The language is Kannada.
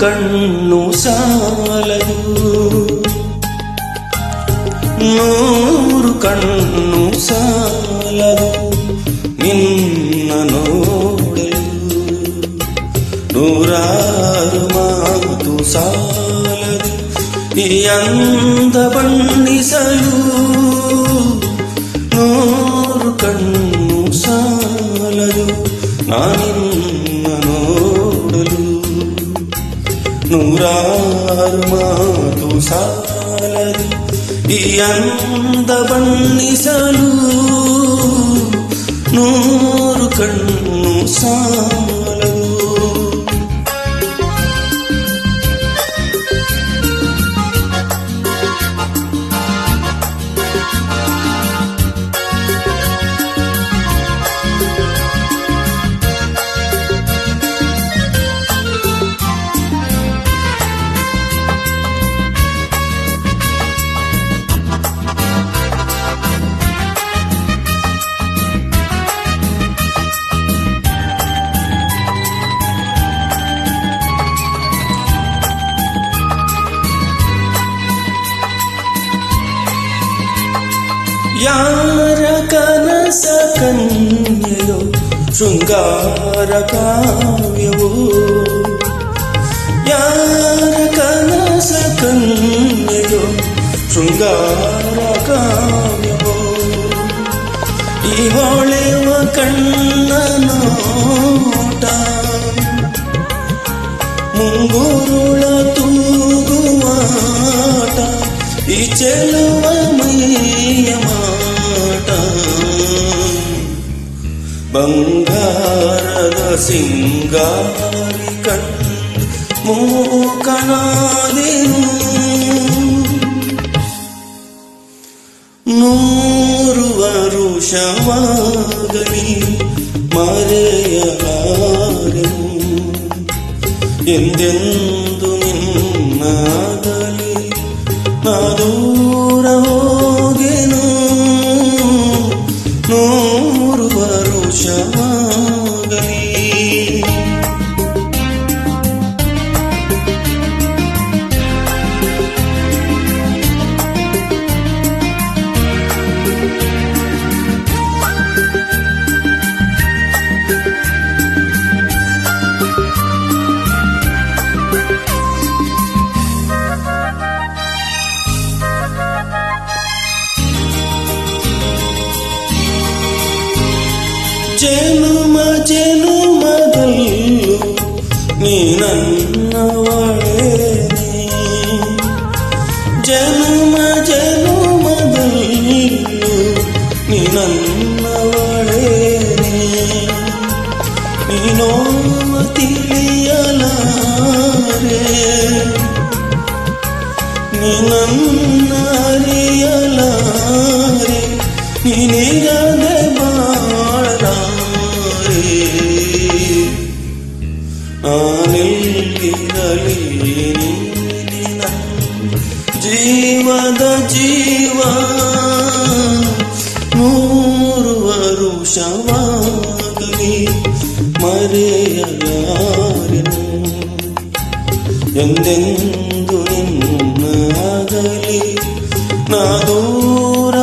ಕಣ್ಣು ಸಾಲದು, 100 ಕಣ್ಣು ಸಾಲದು ನಿನ್ನ ನೋಡಲು, 100 ಮಾತು ಸಾಲದು ಈ ಅಂದ ಬಣ್ಣಿಸಲು, 100 ಕಣ್ಣು ಸಾಲದು ನಾನಿನ್ನ ನೋಡಲು, 100 ಮಾತು ಸಾಲದು ಈ ಅಂದ ಬಣ್ಣಿಸಲು, 100 ಕಣ್ಣು ಸಾಲದು. ಯಾರ ಕನಸ ಕನ್ಯೆಯೋ ಶೃಂಗಾರ ಕಾವ್ಯವೋ, ಯಾರ ಕನಸ ಕನ್ಯೆಯೋ ಶೃಂಗಾರ ಕಾವ್ಯವೋ, ಈ ಹೊಳೆವ ಕಣ್ಣ ನೋಟ ಮುಂಗುರುಳ ತೂಗುವಾಟ, ಈ ಚೆಲುವ ಮೈಯ ಮಾಟ, ಬಂಗಾರದ ಸಿಂಗಾರಿ ಕಣ್ಣು ಮೂಕನಾದೆನು, 100 ವರುಷವಾಗಲಿ ಮರೆಯಲಾರೆನು, ಎಂದೆಂದು ನಿನ್ನಾಗಲಿ ನಾ ದೂರ ಹೋಗೆನು, 100 ವರುಷವಾಗಲಿ. ಜನುಮ ಜನುಮದಲ್ಲೂ ನೀ ನನ್ನವಳೇನೆ, ಜನುಮ ಜನುಮದಲ್ಲೂ ನೀ ನನ್ನವಳೇನೆ, ನೀನೋ ತಿಳಿಯಲಾರೆ, ನೀ ನನ್ನ ಅರಿಯಲಾರೆ, ನೀನಿರದೆ ನಾನೆಲ್ಲಿರಲಿ ನಿನ್ನ ಜೀವದ ಜೀವ, 100 ವರುಷವಾಗಲಿ ಮರೆಯಲಾರೆನು, ಎಂದೆಂದು ನಿನ್ನಾಗಲಿ ನಾ ದೂರ